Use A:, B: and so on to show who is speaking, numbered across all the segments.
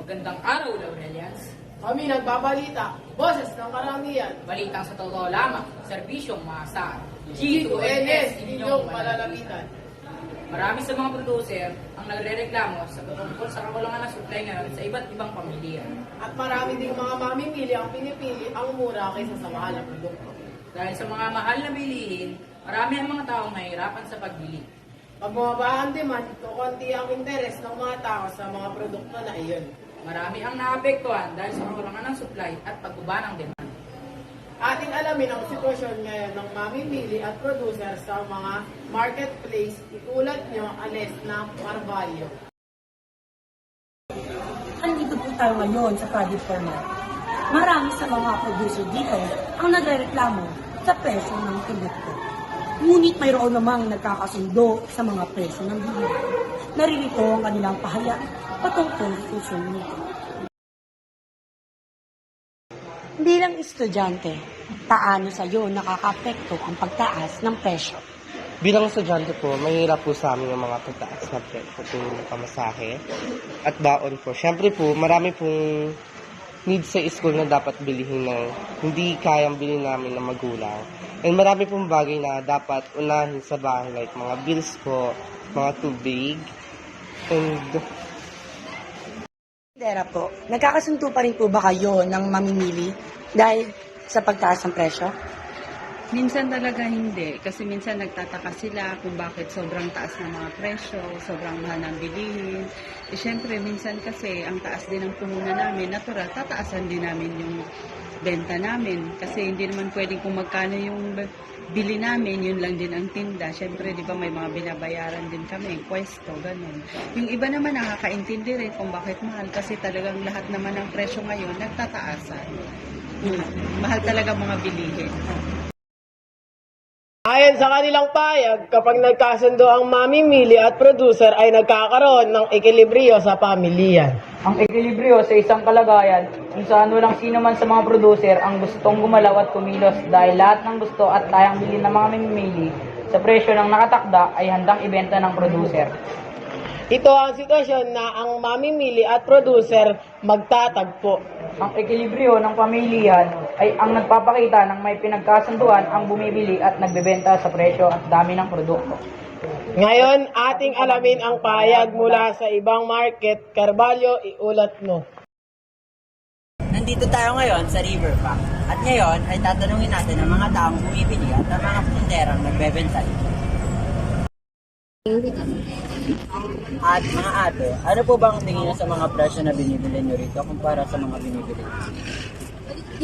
A: Magandang araw, Laurelians.
B: Kami nagbabalita, boses ng karamihan.
A: Balitang sa totoo lamang, serbisyong maasahan.
B: G2NS, inyong malalapitan.
A: Marami sa mga producer ang nagre-reklamo sa tungkol sa kakulangan ng supply ngayon sa iba't ibang pamilya.
B: At marami ding mga mamimili ang pinipili ang mura kaysa sa mahal na produkto.
A: Dahil sa mga mahal na bilihin, marami ang mga taong mahirapan sa pagbili.
B: Pag bumaba ang demand, kukunti ang interes ng mga tao sa mga produkto na iyon.
A: Marami ang naapektuhan dahil sa kakulangan ng supply at pagbaba ng demand.
B: Ating alamin ang sitwasyon ngayon ng mamimili at producer sa mga marketplace. Itulad nyo, Alesna Carvalho.
C: Andito po tayo ngayon sa Credit Format. Marami sa mga producer dito ang nagrereklamo sa presyo ng produkto. Ngunit mayroon namang nagkakasundo sa mga presyo ng bili. Naririto ang kanilang pahayag patungkol sa presyo nito. Bilang estudyante, paano sa iyo nakaka-apekto ang pagtaas ng presyo?
D: Bilang estudyante po, mahirap po sa amin yung mga pagtaas na presyo tulad ng pamasahe at baon po. Siyempre po, marami pong needs sa school na dapat bilihin na hindi kayang bilhin namin ng magulang. And marami pong bagay na dapat unahin sa bahay like mga bills po, mga tubig, and
C: Dera po, nagkakasunto pa rin po ba kayo ng mamimili dahil sa pagtaas ng presyo?
E: Minsan talaga hindi. Kasi minsan nagtataka sila kung bakit sobrang taas ng mga presyo, sobrang mahal ng bilihin. E syempre, minsan kasi ang taas din ng puhunan namin, natural, tataasan din namin yung benta namin. Kasi hindi naman pwedeng kung magkano yung bili namin, yun lang din ang tinda. Syempre, di ba may mga binabayaran din kami, pwesto, ganun. Yung iba naman nakakaintindi rin kung bakit mahal kasi talagang lahat naman ng presyo ngayon nagtataasan. Mahal talaga mga bilihin.
B: Ayon sa kanilang payag, kapag nagkasundo ang mamimili at producer ay nagkakaroon ng ekilibriyo sa pamilya.
A: Ang ekilibryo sa isang kalagayan kung saan walang sino man sa mga producer ang gustong gumalaw at kumilos dahil lahat ng gusto at kayang bilhin ng mga mamimili sa presyo ng nakatakda ay handang ibenta ng producer.
B: Ito ang sitwasyon na ang mamimili at producer magtatagpo.
A: Ang ekilibryo ng pamilihan ay ang nagpapakita ng may pinagkasunduan ang bumibili at nagbebenta sa presyo at dami ng produkto.
B: Ngayon, ating alamin ang payag mula sa ibang market. Carvalho, iulat mo.
F: Nandito tayo ngayon sa Riverbank. At ngayon ay tatanungin natin ang mga taong bumibili at ang mga punderang nagbebenta. At mga ate, ano po bang tingin niyo sa mga presyo na binibili nyo rito kumpara sa mga binibili?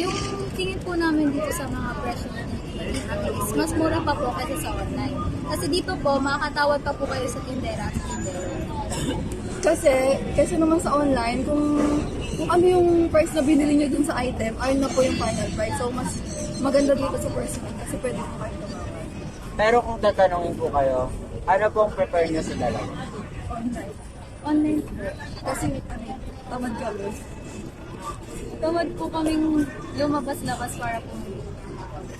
G: Yung tingin po namin dito sa mga presyo na is mas mura pa po kaysa sa online. Kasi dito po, makakatawad pa po kayo sa tindera at tindera.
H: Kasi naman sa online, kung ano yung price na binili nyo dun sa item, ayun na po yung final price. So, mas maganda dito sa personal kasi pwede po kayo tumawad.
F: Pero kung tatanungin po kayo, ano pong prefer nyo sa dalawa?
H: Online. Online po. Kasi tamad kami.
G: Tamad po kaming lumabas-labas para pumili.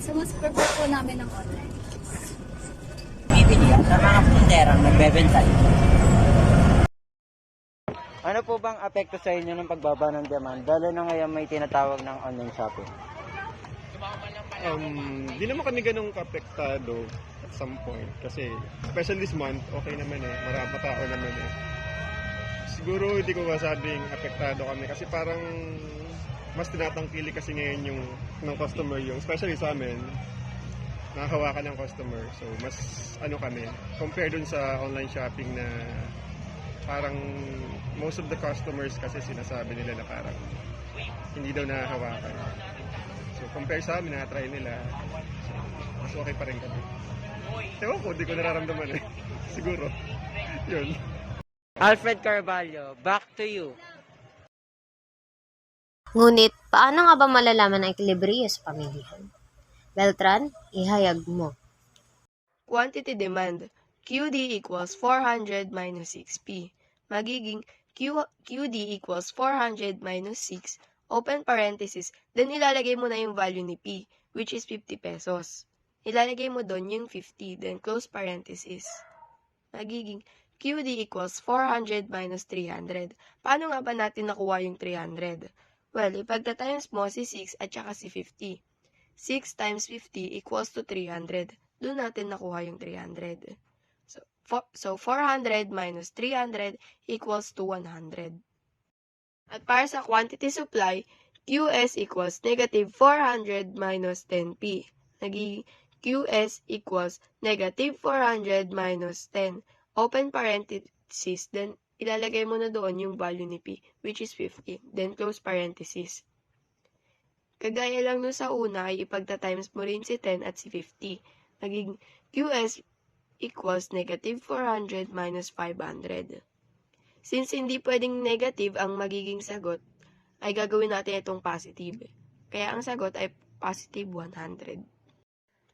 G: So, mas prefer po namin ng online.
F: Bibili at ang mga punderang nagbebenta. Ano po bang apekto sa inyo ng pagbaba ng demand? Lalo na ngayon may tinatawag ng online shopping.
I: Di naman kami ganun kapektado at some point. Kasi, especially this month, okay naman eh. Marami tao naman eh. Siguro hindi ko masabing apektado kami kasi parang mas tinatangkili kasi ngayon yung ng customer yung, especially sa amin, nakahawakan ng customer. So, mas ano kami, compare dun sa online shopping na parang most of the customers kasi sinasabi nila na parang hindi daw nahahawakan. So, compare sa amin, na-try nila. So, mas okay pa rin kami. Ewan ko, di ko nararamdaman eh. Siguro. Yun.
F: Alfred Carvalho, back to you.
J: Ngunit, paano nga ba malalaman ang ekilibriyo sa pamilihan? Beltran, ihayag mo.
H: Quantity demand. QD equals 400 minus 6P. Magiging QD equals 400 minus 6, open parenthesis, then ilalagay mo na yung value ni P, which is 50 pesos. Ilalagay mo doon yung 50, then close parenthesis. Magiging QD equals 400 minus 300. Paano nga ba natin nakuha yung 300? Well, ipagta-times mo si 6 at saka si 50. 6 times 50 equals to 300. Doon natin nakuha yung 300. So 400 minus 300 equals to 100. At para sa quantity supply, QS equals negative 400 minus 10P. Nagiging QS equals negative 400 minus 10. Open parenthesis, then ilalagay mo na doon yung value ni P, which is 50. Then close parenthesis. Kagaya lang nun sa una ay ipagta-times mo rin si 10 at si 50. Naging QS equals negative 400 minus 500. Since hindi pwedeng negative ang magiging sagot, ay gagawin natin itong positive. Kaya ang sagot ay positive 100.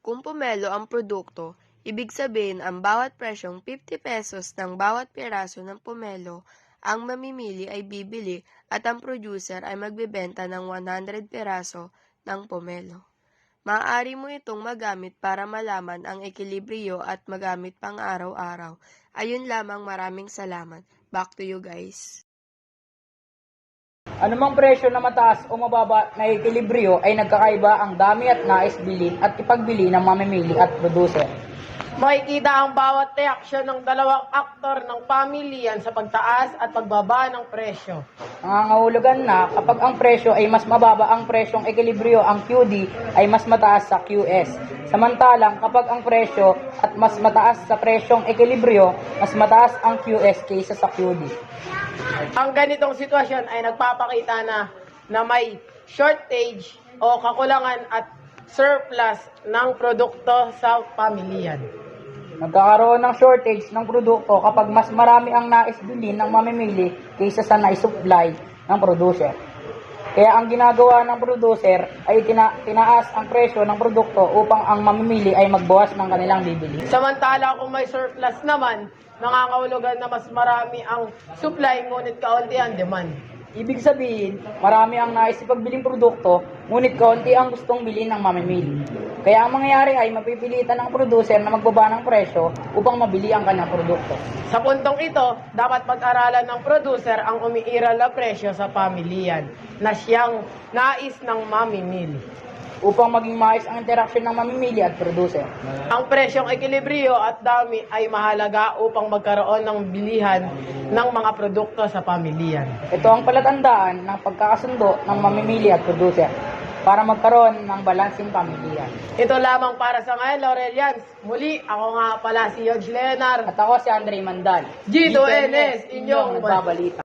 H: Kung pumelo ang produkto, ibig sabihin ang bawat presyong 50 pesos ng bawat piraso ng pumelo, ang mamimili ay bibili at ang producer ay magbebenta ng 100 piraso ng pumelo. Maaari mo itong magamit para malaman ang ekilibriyo at magamit pang araw-araw. Ayun lamang, maraming salamat. Back to you guys.
A: Anumang presyo na mataas o mababa na ekilibryo ay nagkakaiba ang dami at nais bilhin at ipagbili ng mamimili at producer.
B: Makikita ang bawat reaksyon ng dalawang aktor ng pamilyan sa pagtaas at pagbaba ng presyo.
A: Nangangahulugan na kapag ang presyo ay mas mababa ang presyong ekilibryo, ang QD ay mas mataas sa QS. Samantalang kapag ang presyo at mas mataas sa presyong ekilibryo, mas mataas ang QS kaysa sa QD.
B: Ang ganitong sitwasyon ay nagpapakita na may shortage o kakulangan at surplus ng produkto sa pamilyan.
A: Nagkakaroon ng shortage ng produkto kapag mas marami ang nais bilhin ng mamimili kaysa sa nai-supply ng producer. Kaya ang ginagawa ng producer ay tinaas ang presyo ng produkto upang ang mamimili ay magbawas ng kanilang bibili.
B: Samantala kung may surplus naman, nangangahulugan na mas marami ang supply ngunit kaunti ang demand.
A: Ibig sabihin, marami ang nais ipagbiling produkto, ngunit kaunti ang gustong bilhin ng mamimili. Kaya ang mangyayari ay mapipilitan ng producer na magbaba ng presyo upang mabili ang kanyang produkto.
B: Sa puntong ito, dapat pag-aralan ng producer ang umiiral na presyo sa pamilyan na siyang nais ng mamimili.
A: Upang maging maayos ang interaksyon ng mamimili at producer.
B: Ang presyong ekilibriyo at dami ay mahalaga upang magkaroon ng bilihan ng mga produkto sa pamilyan.
A: Ito ang palatandaan ng pagkakasundo ng mamimili at producer para magkaroon ng balansing pamilya.
B: Ito lamang para sa ngayon, Laurelians. Muli, ako nga pala si Yodge Leonard.
A: At ako si Andre Mandal.
B: G2NS, inyong
A: nagbabalita.